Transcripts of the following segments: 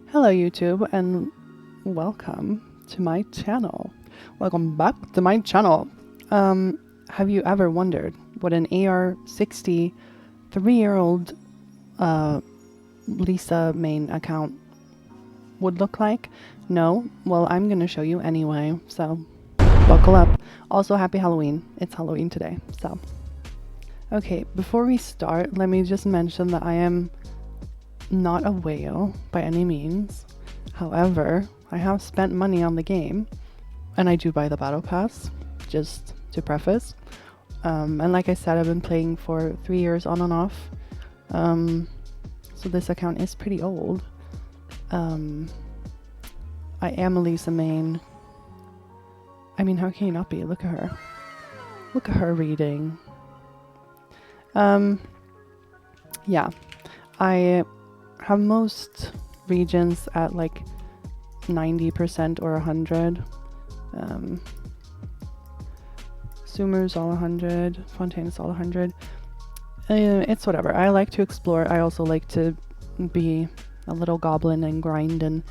Hello YouTube and welcome to my channel. Welcome back to my channel. Have you ever wondered what an AR-60 3-year-old Lisa main account would look like? No? Well, I'm gonna show you anyway, so buckle up. Also, happy Halloween. It's Halloween today, so. Okay, before we start, let me just mention that I am not a whale by any means. However, I have spent money on the game, and I do buy the battle pass, just to preface. And like I said, I've been playing for 3 years on and off. So this account is pretty old. I am a Lisa main. I mean, how can you not be? Look at her. Look at her reading. Yeah. I have most regions at like 90% or 100. Sumer's all 100. Fontaine's all 100. It's whatever. I like to explore. I also like to be a little goblin and grind and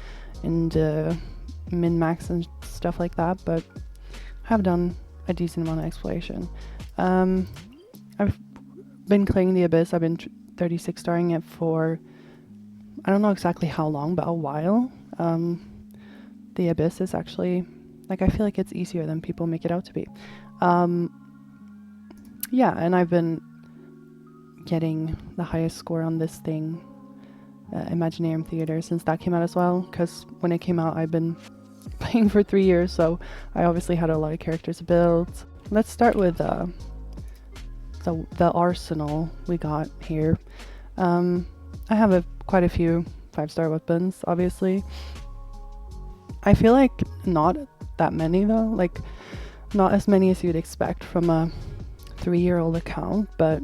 min-max and stuff like that, but I have done a decent amount of exploration. I've been clearing the Abyss. I've been 36 starring it for I don't know exactly how long, but a while. The Abyss is actually, like, I feel like it's easier than people make it out to be. Yeah, and I've been getting the highest score on this thing, Imaginarium Theater, since that came out as well, because when it came out, I've been playing for 3 years, so I obviously had a lot of characters to build. Let's start with the arsenal we got here. I have quite a few 5-star weapons, obviously. I feel like not that many though, like not as many as you'd expect from a 3-year-old account, but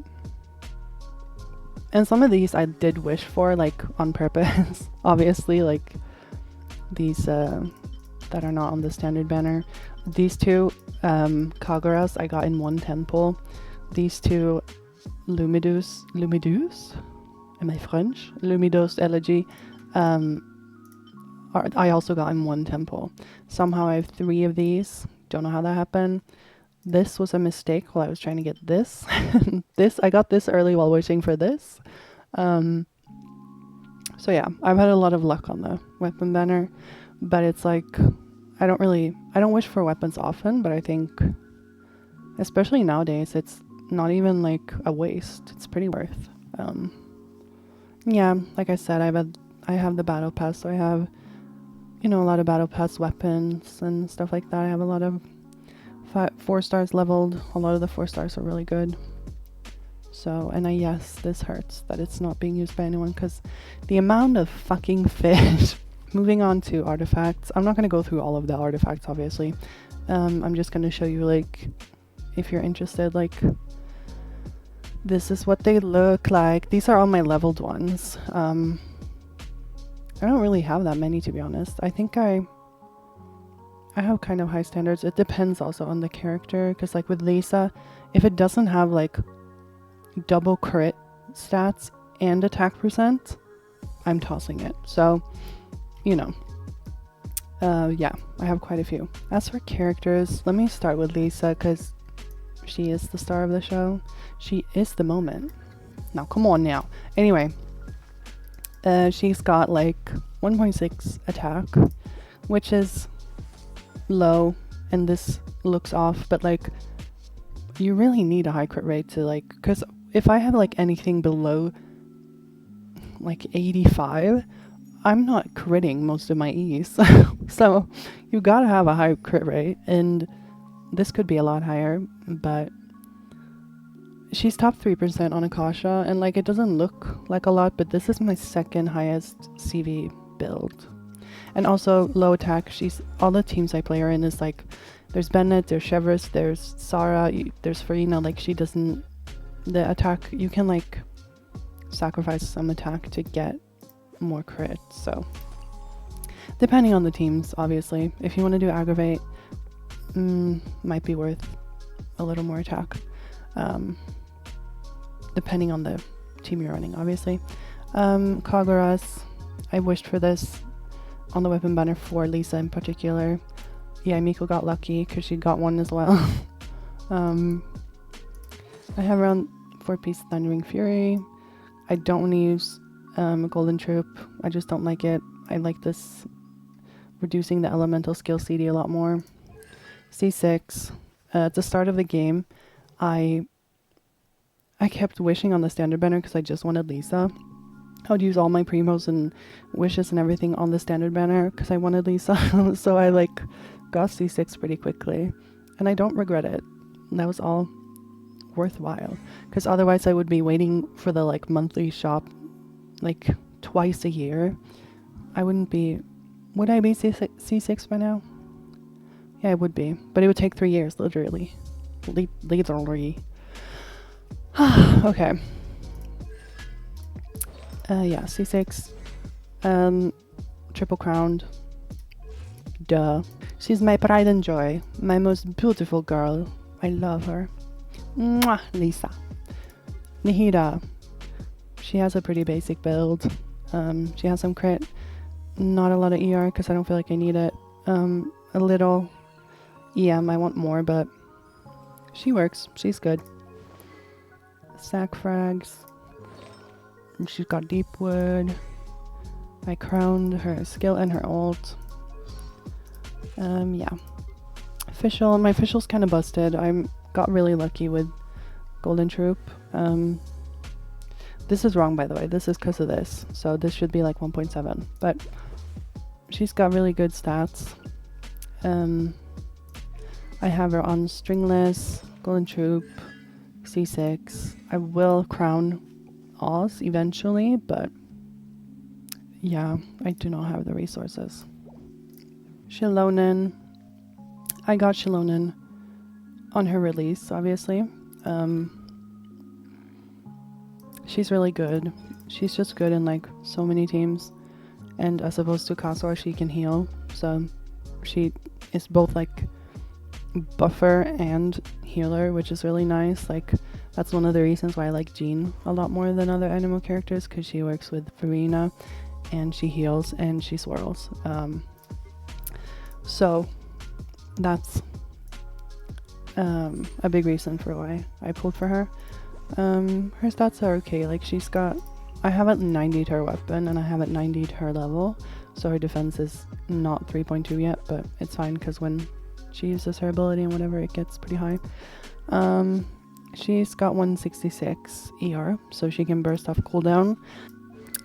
and some of these I did wish for, like on purpose. Obviously, like these that are not on the standard banner. These two Kaguras I got in one temple. These two Lumidus? Am I French? Lumidos Elegy. I also got in one temple. Somehow I have 3 of these. Don't know how that happened. This was a mistake while I was trying to get this. I got this early while waiting for this. So yeah, I've had a lot of luck on the weapon banner, but it's like, I don't wish for weapons often, but I think, especially nowadays, it's not even like a waste. It's pretty worth. Yeah, like I said, I have the battle pass, so I have, a lot of battle pass weapons and stuff like that. I have a lot of 4 stars leveled. A lot of the 4 stars are really good. So, and yes, this hurts that it's not being used by anyone, because the amount of fucking fish. Moving on to artifacts. I'm not going to go through all of the artifacts, obviously. I'm just going to show you, like, if you're interested, like, this is what they look like. These are all my leveled ones. I don't really have that many, to be honest. I think I have kind of high standards. It depends also on the character, because like with Lisa, if it doesn't have like double crit stats and attack percent, I'm tossing it. So, yeah, I have quite a few. As for characters, let me start with Lisa, because she is the star of the show. She is the moment. Now, come on now. Anyway, she's got like 1.6 attack, which is low, and this looks off, but like, you really need a high crit rate to like, because if I have like anything below like 85, I'm not critting most of my E's. So you gotta have a high crit rate, and this could be a lot higher, but she's top 3% on Akasha, and like, it doesn't look like a lot, but this is my 2nd highest CV build. And also low attack. All the teams I play her in is like, there's Bennett, there's Chevres, there's Sara, there's Furina. Like, she doesn't, the attack, you can like sacrifice some attack to get more crit. So depending on the teams, obviously, if you want to do aggravate, might be worth a little more attack. Depending on the team you're running, obviously. Kaguras, I wished for this. on the weapon banner for Lisa in particular. Yeah, Miko got lucky because she got one as well. I have around 4-piece Thundering Fury. I don't want to use Golden Troop. I just don't like it. I like this reducing the elemental skill CD a lot more. C6. At the start of the game, I kept wishing on the standard banner because I just wanted Lisa. I would use all my primos and wishes and everything on the standard banner because I wanted Lisa. So I like got C6 pretty quickly, and I don't regret it. That was all worthwhile, because otherwise I would be waiting for the like monthly shop like twice a year. I wouldn't be, would I be C6 by now? Yeah, I would be, but it would take 3 years, literally. Literally. Okay. Yeah, C6. Triple crowned. Duh. She's my pride and joy. My most beautiful girl. I love her. Mwah, Lisa. Nahida. She has a pretty basic build. She has some crit. Not a lot of ER because I don't feel like I need it. A little EM. I want more, but she works. She's good. Sack frags. She's got deep wood. I crowned her skill and her ult. Yeah. Fischl. My Fischl's kind of busted. I got really lucky with Golden Troop. This is wrong, by the way. This is because of this. So this should be like 1.7. But she's got really good stats. I have her on Stringless, Golden Troop, C6. I will crown Oz eventually, but yeah, I do not have the resources. Xilonen. I got Xilonen on her release, obviously. She's really good. She's just good in like so many teams, and as opposed to Kazuha, she can heal, so she is both like buffer and healer, which is really nice. Like that's one of the reasons why I like Jean a lot more than other animal characters, because she works with Furina and she heals and she swirls. So that's a big reason for why I pulled for her. Her stats are okay. Like she's got, I haven't 90'd her weapon and I haven't 90'd her level, so her defense is not 3.2 yet, but it's fine because when she uses her ability and whatever, it gets pretty high. She's got 166 ER, so she can burst off cooldown.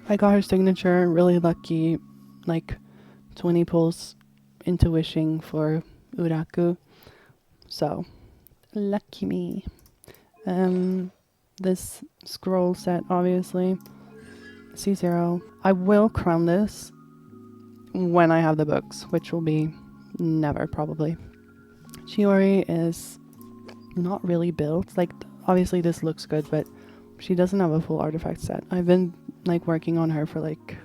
I got her signature, really lucky, like 20 pulls into wishing for Uraku, so lucky me. This scroll set, obviously, C0. I will crown this when I have the books, which will be never, probably. Chiori is not really built. Like, obviously this looks good, but she doesn't have a full artifact set. I've been, like, working on her for, like,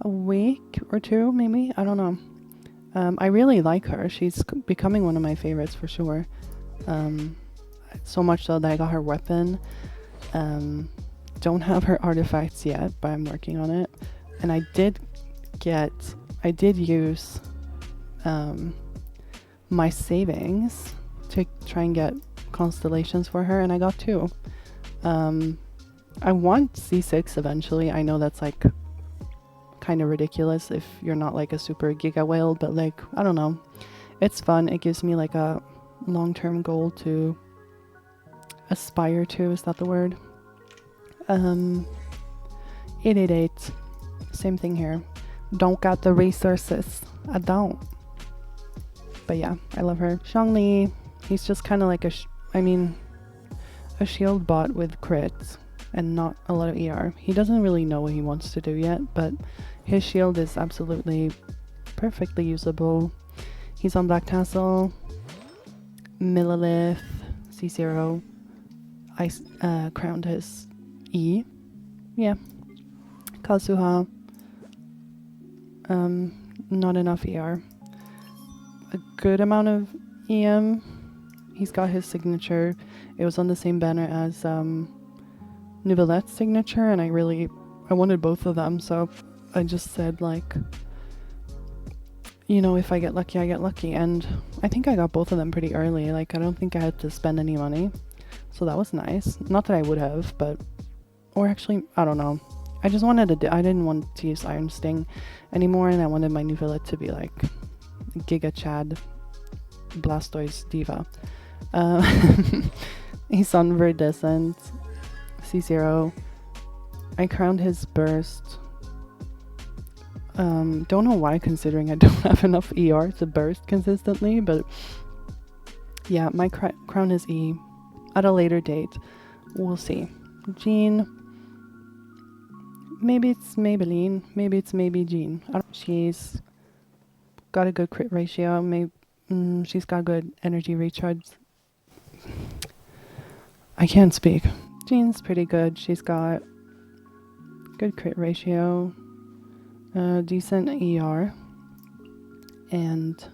a week or two, maybe? I don't know. I really like her. She's becoming one of my favorites for sure. So much so that I got her weapon. Don't have her artifacts yet, but I'm working on it. And I did use my savings to try and get constellations for her, and I got 2. I want C6 eventually. I know that's like kind of ridiculous if you're not like a super giga whale, but like, I don't know. It's fun. It gives me like a long-term goal to aspire to, is that the word? 888, same thing here. Don't got the resources. I don't. But yeah, I love her. Zhongli, he's just kind of like a shield bot with crits and not a lot of ER. He doesn't really know what he wants to do yet, but his shield is absolutely perfectly usable. He's on Black Tassel, Millilith, C0. I crowned his E. Yeah. Kazuha. Not enough ER. A good amount of EM. He's got his signature. It was on the same banner as Neuvillette's signature, and I wanted both of them, so I just said like, you know, if I get lucky, I get lucky. And I think I got both of them pretty early. Like, I don't think I had to spend any money. So that was nice. Not that I would have, but... Or actually, I don't know. I just wanted to... I didn't want to use Iron Sting anymore, and I wanted my Neuvillette to be, like, Giga Chad Blastoise Diva. He's on Verdescent. C0. I crowned his burst. Don't know why, considering I don't have enough ER to burst consistently, but yeah, my crown is E at a later date. We'll see. Jean, maybe it's Maybelline, maybe it's maybe Jean. She's got a good crit ratio. She's got good energy recharge. I can't speak. Jean's pretty good. She's got good crit ratio. Decent ER and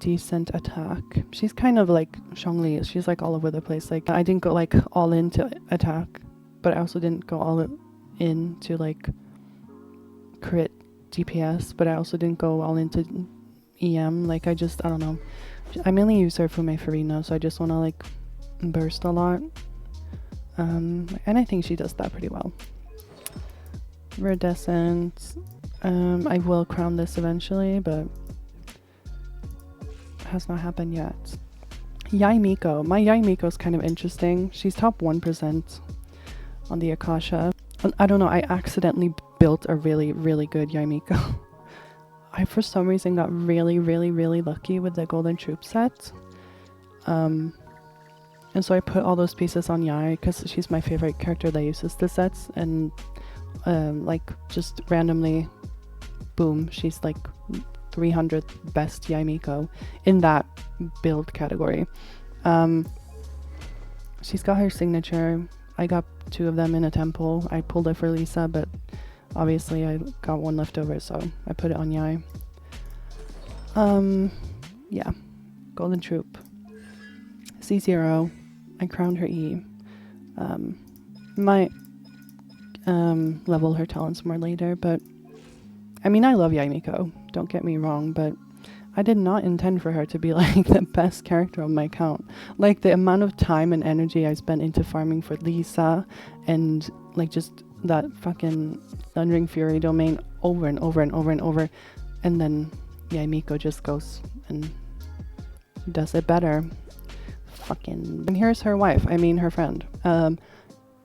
decent attack. She's kind of like Zhongli. She's like all over the place. Like, I didn't go like all into attack, but I also didn't go all into like crit DPS, but I also didn't go all into EM. Like, I don't know. I mainly use her for my Furina, so I just want to like burst a lot. And I think she does that pretty well. Iridescent. I will crown this eventually, but has not happened yet. Yae Miko. My Yae Miko is kind of interesting. She's top 1% on the Akasha. I don't know, I accidentally built a really, really good Yae Miko. I, for some reason, got really, really, really lucky with the Golden Troop set. And so I put all those pieces on Yae because she's my favorite character that uses the sets, and like just randomly, boom, she's like 300th best Yae Miko in that build category. She's got her signature. I got 2 of them in a temple. I pulled it for Lisa, but obviously I got 1 left over, so I put it on Yae. Yeah, Golden Troop. C0. I crowned her E. Might level her talents more later, but I mean, I love Yae Miko, don't get me wrong, but I did not intend for her to be like the best character on my account. Like, the amount of time and energy I spent into farming for Lisa and like just that fucking Thundering Fury domain over and over and over and over, and then Yae Miko just goes and does it better. Fucking... And here's her wife, I mean her friend,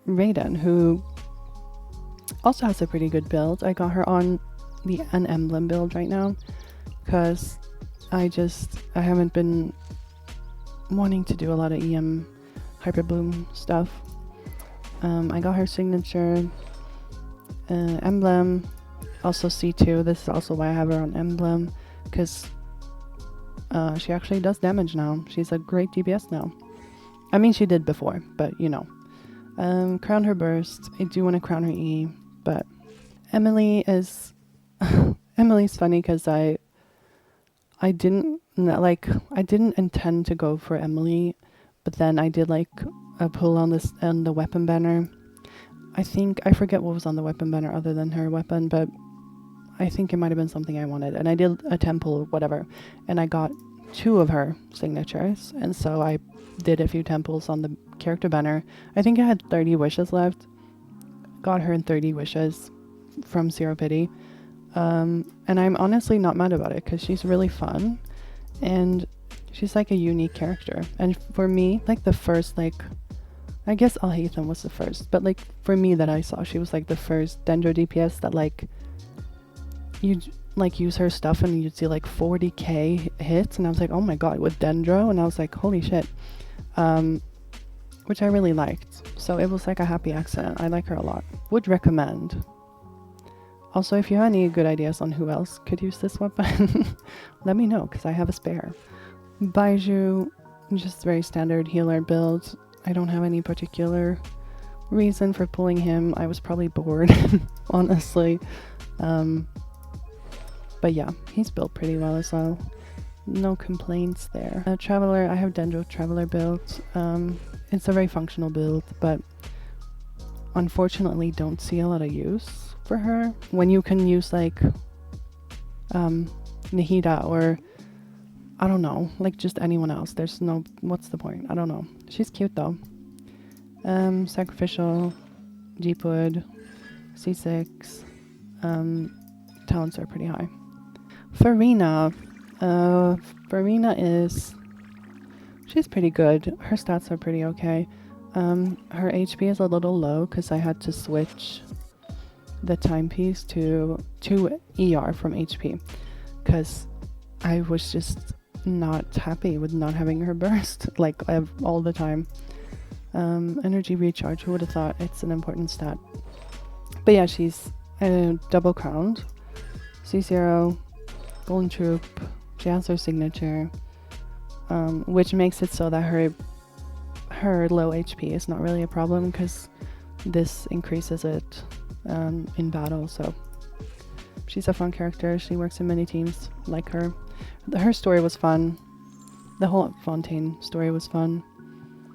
Raiden, who also has a pretty good build. I got her on an emblem build right now because I haven't been wanting to do a lot of EM Hyper Bloom stuff. I got her signature emblem, also C2. This is also why I have her on emblem, because she actually does damage now. She's a great DPS now. I mean, she did before, but you know. Crown her burst. I do want to crown her E, but Emilie is... Emily's funny because I didn't intend to go for Emilie, but then I did like a pull on the weapon banner. I forget what was on the weapon banner other than her weapon, but I think it might have been something I wanted, and I did a temple or whatever, and I got 2 of her signatures, and so I did a few temples on the character banner. I think I had 30 wishes left. Got her in 30 wishes from Zero Pity. And I'm honestly not mad about it because she's really fun and she's like a unique character. And for me, like the first, like, I guess Alhaitham was the first, but like for me that I saw, she was like the first Dendro DPS that like you'd like use her stuff and you'd see like 40k hits, and I was like, oh my god, with Dendro, and I was like, holy shit. Which I really liked. So it was like a happy accident. I like her a lot. Would recommend. Also, if you have any good ideas on who else could use this weapon, let me know, because I have a spare. Baizhu, just very standard healer build. I don't have any particular reason for pulling him. I was probably bored, honestly. But yeah, he's built pretty well as well. No complaints there. Traveler, I have Dendro Traveler built. It's a very functional build, but unfortunately don't see a lot of use for her when you can use like Nahida or I don't know, like just anyone else. There's no, what's the point? I don't know. She's cute though. Sacrificial, Jeepwood, C6. Talents are pretty high. Furina. Furina is, she's pretty good. Her stats are pretty okay. Her HP is a little low because I had to switch the timepiece to ER from HP because I was just not happy with not having her burst like all the time. Energy recharge, who would have thought? It's an important stat. But yeah, she's double crowned, C0, golden troop. She has her signature, which makes it so that her low HP is not really a problem because this increases it in battle. So she's a fun character. She works in many teams. Like her story was fun. The whole Fontaine story was fun.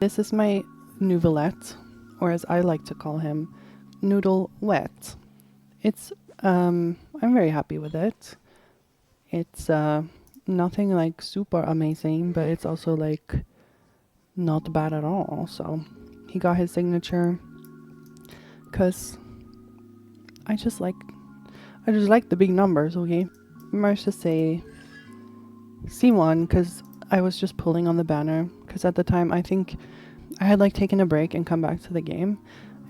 This is my Neuvillette, or as I like to call him, Noodle Wet. It's I'm very happy with it. It's nothing like super amazing, but it's also like not bad at all. So he got his signature because I just like the big numbers. Okay, I should say C1 because I was just pulling on the banner because at the time I think I had like taken a break and come back to the game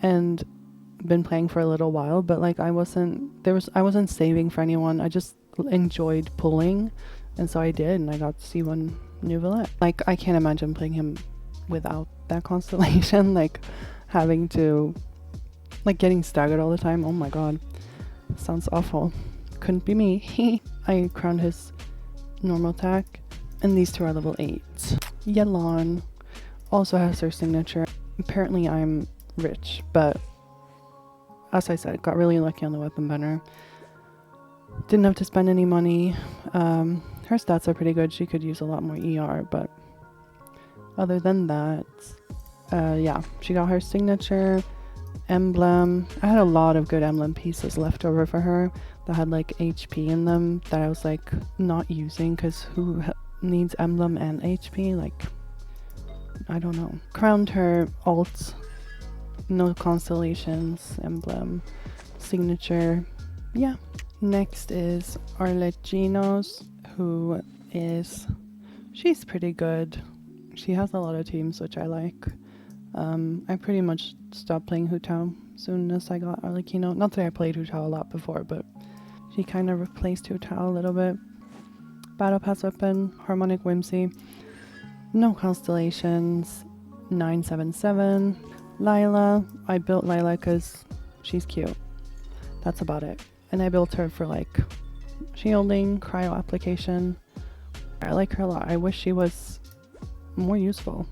and been playing for a little while, but like I wasn't saving for anyone. I just enjoyed pulling, and so I did, and I got C1 Neuvillette. Like I can't imagine playing him without that constellation, like having to like getting staggered all the time. Oh my god, sounds awful. Couldn't be me. I crowned his normal attack, and these two are level 8. Yelan also has her signature. Apparently I'm rich, but as I said, got really lucky on the weapon banner. Didn't have to spend any money. Her stats are pretty good. She could use a lot more ER, but other than that, yeah, she got her signature emblem. I had a lot of good emblem pieces left over for her that had like HP in them that I was like not using because who needs emblem and HP? Like, I don't know. Crowned her alt, no constellations, emblem, signature. Yeah. Next is Arlecchino's, who is, she's pretty good. She has a lot of teams, which I like. I pretty much stopped playing Hu Tao soon as I got Arlecchino. Not that I played Hu Tao a lot before, but she kind of replaced Hu Tao a little bit. Battle Pass weapon, Harmonic Whimsy. No constellations, 977. Layla, I built Layla because she's cute. That's about it. And I built her for like shielding, cryo application. I like her a lot. I wish she was more useful.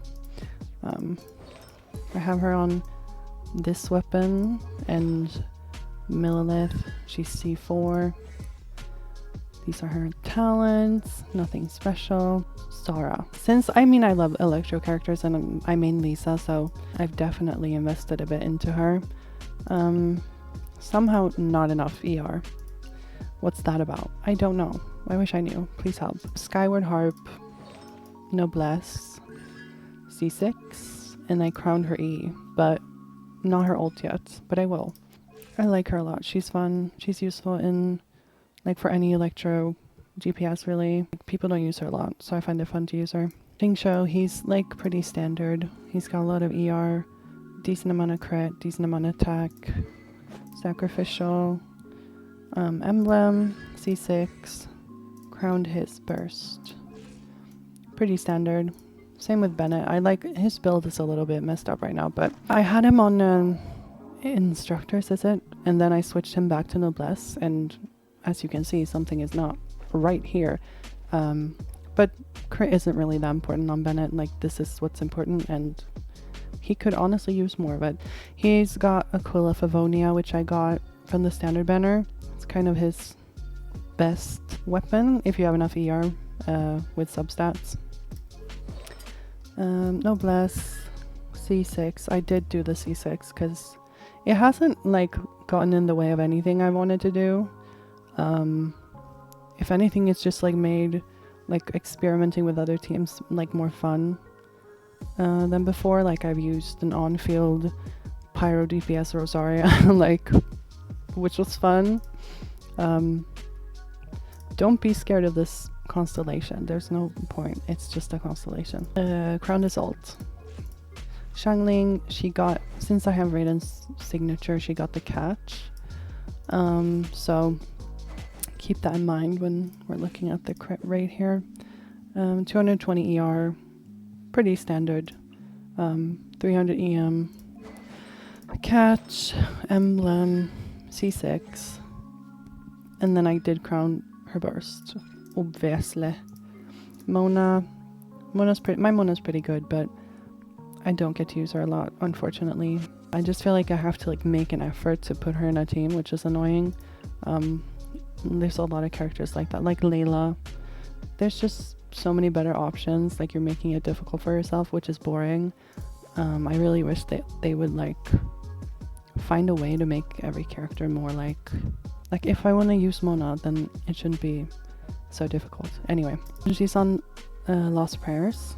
I have her on this weapon and Millilith. She's C4. These are her talents. Nothing special. Sara. Since I love electro characters and I main Lisa, so I've definitely invested a bit into her. Somehow not enough ER. What's that about? I don't know. I wish I knew. Please help. Skyward Harp, Noblesse, C6, and I crowned her E, but not her ult yet, but I will. I like her a lot. She's fun. She's useful in, like, for any electro GPS, really. Like, people don't use her a lot, so I find it fun to use her. Xingqi, he's, like, pretty standard. He's got a lot of ER, decent amount of crit, decent amount of attack, sacrificial, emblem, C6, crowned his burst. Pretty standard. Same with Bennett. I like his build is a little bit messed up right now, but I had him on instructors, is it? And then I switched him back to Noblesse, and as you can see, something is not right here. But crit isn't really that important on Bennett. Like, this is what's important, and he could honestly use more of it. He's got Aquila Favonia, which I got from the standard banner. It's kind of his best weapon if you have enough ER with substats. Noblesse, C6. I did do the C6 because it hasn't like gotten in the way of anything I wanted to do. if anything, it's just like made like experimenting with other teams like more fun than before. Like I've used an on-field Pyro DPS Rosaria, like, which was fun. Don't be scared of this constellation. There's no point. It's just a constellation. Crown is ult. Xiangling, she got, since I have Raiden's signature, she got the catch. So keep that in mind when we're looking at the crit rate here. 220 ER, pretty standard. 300 EM. Catch, emblem, C6. And then I did crown her burst. Obviously. My Mona's pretty good, but I don't get to use her a lot, unfortunately. I just feel like I have to like make an effort to put her in a team, which is annoying. There's a lot of characters like that, like Layla. There's just so many better options. Like, you're making it difficult for yourself, which is boring. I really wish that they would like find a way to make every character more like if I want to use Mona, then it shouldn't be so difficult. Anyway, she's on Lost Prayers.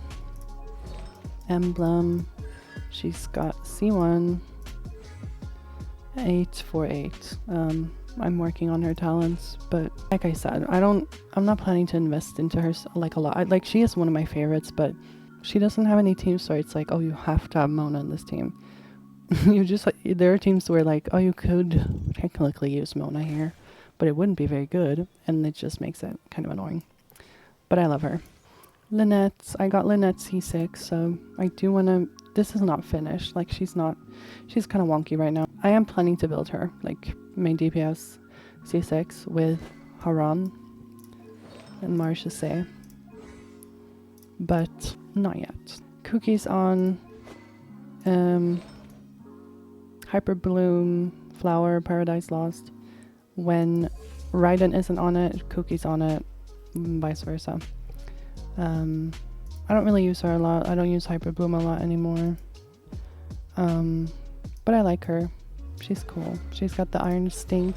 Emblem, she's got C1 848. I'm working on her talents, but like I said, I'm not planning to invest into her like a lot. Like, she is one of my favorites, but she doesn't have any teams, so it's like, oh, you have to have Mona in this team. You just, like, there are teams where like, oh, you could technically use Mona here, but it wouldn't be very good, and it just makes it kind of annoying. But I love her. Lynette, I got Lynette C6, so I do want to, this is not finished, like she's kind of wonky right now. I am planning to build her, like main DPS C6 with Haran and Marchese, but not yet. Kuki's on Hyper Bloom, Flower, Paradise Lost. When Raiden isn't on it, Kuki's on it, vice versa. I don't really use her a lot. I don't use Hyper Bloom a lot anymore. But I like her. She's cool. She's got the Iron Stink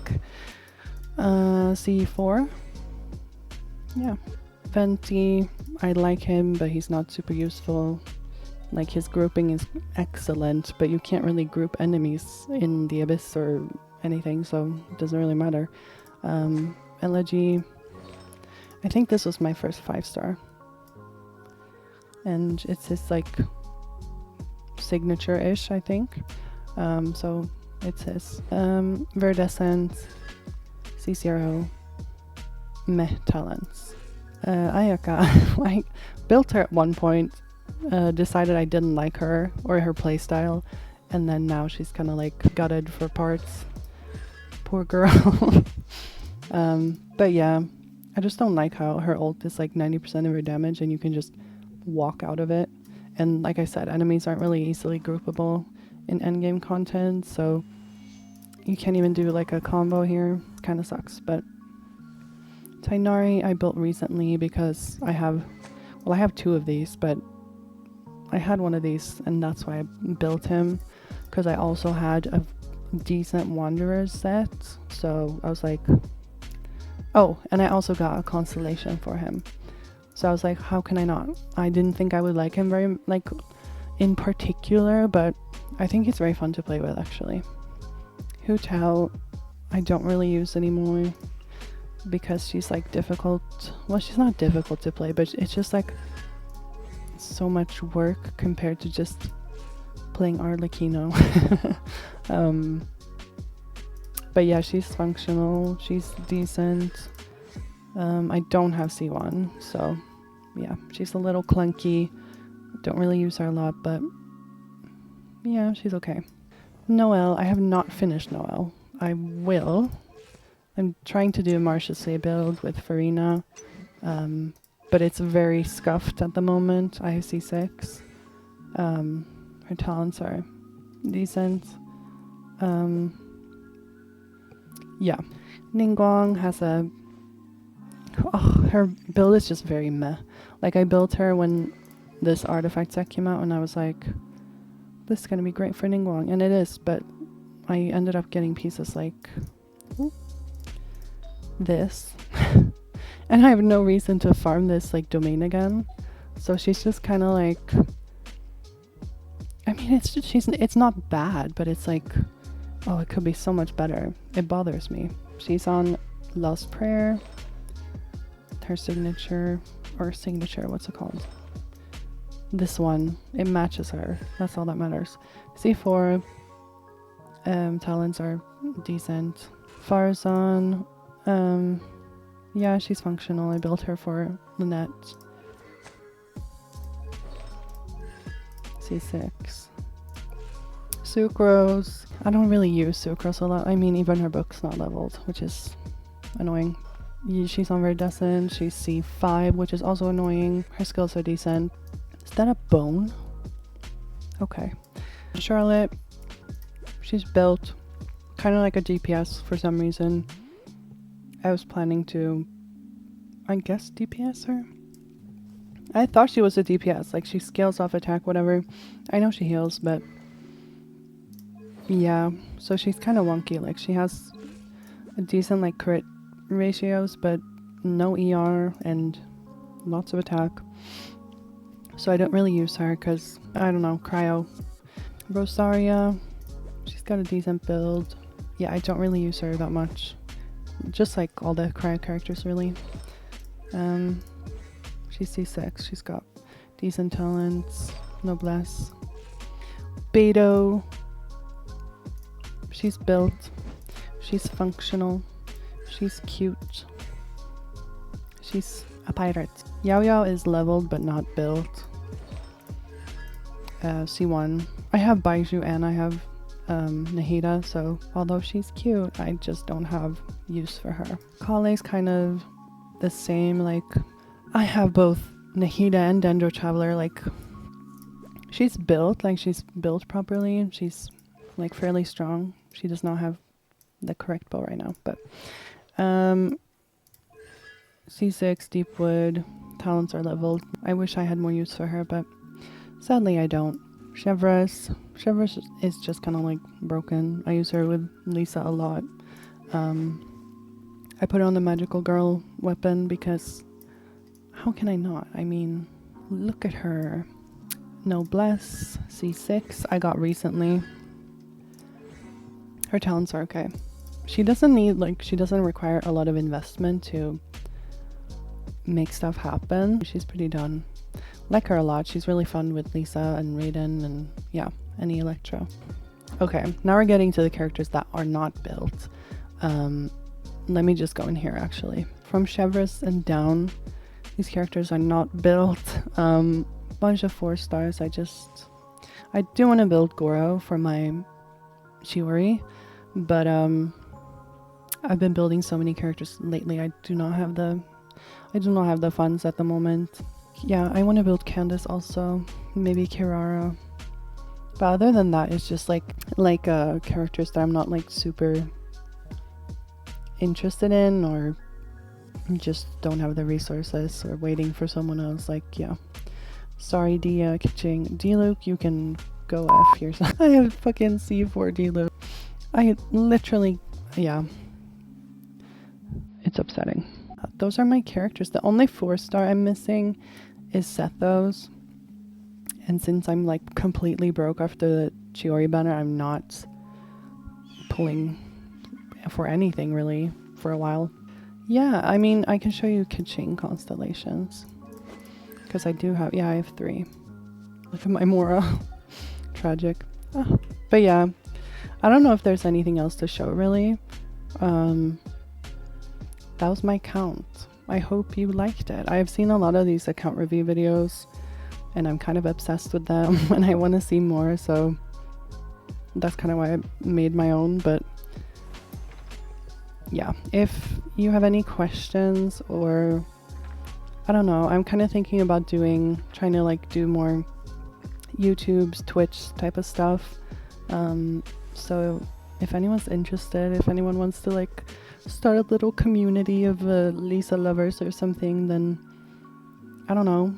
C4. Yeah. Venti, I like him, but he's not super useful. Like, his grouping is excellent, but you can't really group enemies in the Abyss or anything, so it doesn't really matter. Elegy, I think this was my first 5-star. And it's his, like, signature-ish, I think. So it's his. Verdescent, C0, meh talents. Ayaka, I built her at one point, decided I didn't like her or her playstyle, and then now she's kind of like gutted for parts. Poor girl. But yeah, I just don't like how her ult is like 90% of her damage and you can just walk out of it. And like I said, enemies aren't really easily groupable in endgame content, so you can't even do like a combo here. Kind of sucks. But Tighnari I built recently because I have 2 of these, but I had one of these and that's why I built him, because I also had a decent Wanderers set, so I was like, oh, and I also got a constellation for him, so I was like, how can I not? I didn't think I would like him very, like, in particular, but I think he's very fun to play with, actually. Hu Tao, I don't really use anymore because she's like difficult. Well, she's not difficult to play, but it's just like so much work compared to just playing Arlecchino. But yeah, she's functional, she's decent. I don't have C1, so yeah, she's a little clunky. Don't really use her a lot, but yeah, she's okay. Noelle, I have not finished Noelle. I will. I'm trying to do a Marchese build with Furina, but it's very scuffed at the moment. I have C6. Her talents are decent. Yeah. Ningguang has a... Oh, her build is just very meh. Like, I built her when this artifact set came out and I was like, this is going to be great for Ningguang. And it is, but I ended up getting pieces like this. And I have no reason to farm this like domain again. So she's just kind of like, I mean, it's not bad, but it's like, oh, it could be so much better. It bothers me. She's on Lost Prayer. Her signature, what's it called? This one, it matches her. That's all that matters. C4, talents are decent. Faurzan, yeah, she's functional. I built her for Lynette. C6. Sucrose. I don't really use Sucrose a lot. I mean, even her book's not leveled, which is annoying. She's on Verdescent. She's C5, which is also annoying. Her skills are decent. Is that a bone? Okay. Charlotte. She's built kind of like a DPS for some reason. I was planning to, I guess, DPS her. I thought she was a DPS. Like, she scales off attack, whatever. I know she heals, but yeah. So she's kind of wonky. Like, she has a decent, like, crit ratios, but no ER and lots of attack. So I don't really use her because, I don't know, cryo. Rosaria, she's got a decent build. Yeah, I don't really use her that much. Just like all the cryo characters, really. She's C6. She's got decent talents. Noblesse. Beidou. She's built. She's functional. She's cute. She's a pirate. Yao Yao is leveled but not built. C1. I have Baizhu and I have Nahida, so although she's cute, I just don't have use for her. Kale's kind of the same, like, I have both Nahida and Dendro Traveler, like, she's built properly, she's, like, fairly strong. She does not have the correct bow right now, but C6, Deepwood, talents are leveled. I wish I had more use for her, but sadly I don't. Chevreuse is just kind of like broken. I use her with Lisa a lot. I put her on the magical girl weapon because how can I not? I mean, look at her. Noblesse, C6, I got recently. Her talents are okay. She doesn't require a lot of investment to make stuff happen. She's pretty done. Like her a lot. She's really fun with Lisa and Raiden and yeah, any Electro. Okay, now we're getting to the characters that are not built. Let me just go in here actually. From Chevreuse and down, these characters are not built. Bunch of 4 stars. I do want to build Goro for my Chiori, but I've been building so many characters lately. I do not have the funds at the moment. Yeah, I want to build Candace also, maybe Kirara. But other than that, it's just like characters that I'm not like super interested in, or just don't have the resources, or waiting for someone else. Like, yeah, sorry, Kitching. D-Luke, you can go F yourself. I have fucking C4 D-Luke. I literally, yeah, it's upsetting. Those are my characters. The only 4-star I'm missing is Sethos. And since I'm like completely broke after the Chiori banner, I'm not pulling for anything really for a while. Yeah, I mean, I can show you Kaching constellations. Because I do have, yeah, I have 3. Look at my Mora. Tragic. Oh. But yeah, I don't know if there's anything else to show really. That was my count. I hope you liked it. I've seen a lot of these account review videos and I'm kind of obsessed with them and I want to see more, so that's kind of why I made my own. But yeah, if you have any questions, or I don't know, I'm kind of thinking about trying to like do more YouTube's Twitch type of stuff. So if anyone's interested, if anyone wants to like start a little community of Lisa lovers or something, then I don't know,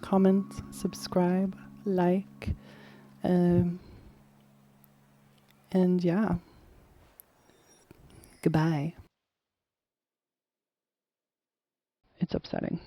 comment, subscribe, like, and yeah, goodbye. It's upsetting.